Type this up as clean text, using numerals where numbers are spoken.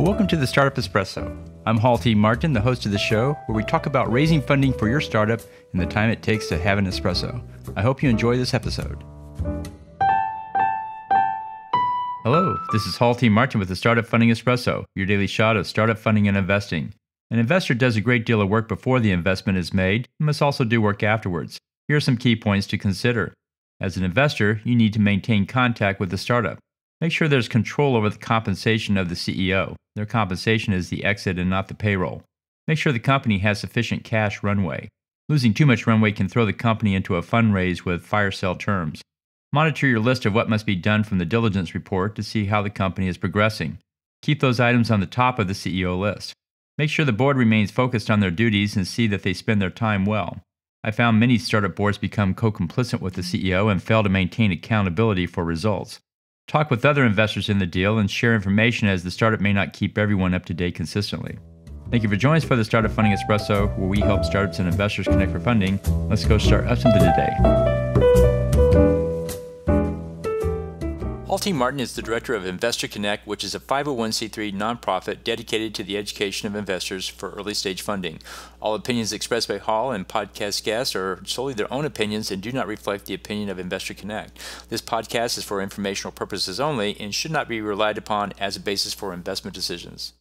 Welcome to the Startup Espresso. I'm Hall T. Martin, the host of the show, where we talk about raising funding for your startup and the time it takes to have an espresso. I hope you enjoy this episode. Hello, this is Hall T. Martin with the Startup Funding Espresso, your daily shot of startup funding and investing. An investor does a great deal of work before the investment is made and must also do work afterwards. Here are some key points to consider. As an investor, you need to maintain contact with the startup. Make sure there's control over the compensation of the CEO. Their compensation is the exit and not the payroll. Make sure the company has sufficient cash runway. Losing too much runway can throw the company into a fundraise with fire sale terms. Monitor your list of what must be done from the diligence report to see how the company is progressing. Keep those items on the top of the CEO list. Make sure the board remains focused on their duties and see that they spend their time well. I found many startup boards become co-complicit with the CEO and fail to maintain accountability for results. Talk with other investors in the deal and share information, as the startup may not keep everyone up to date consistently. Thank you for joining us for the Startup Funding Espresso, where we help startups and investors connect for funding. Let's go start up something today. Hall T. Martin is the director of Investor Connect, which is a 501c3 nonprofit dedicated to the education of investors for early stage funding. All opinions expressed by Hall and podcast guests are solely their own opinions and do not reflect the opinion of Investor Connect. This podcast is for informational purposes only and should not be relied upon as a basis for investment decisions.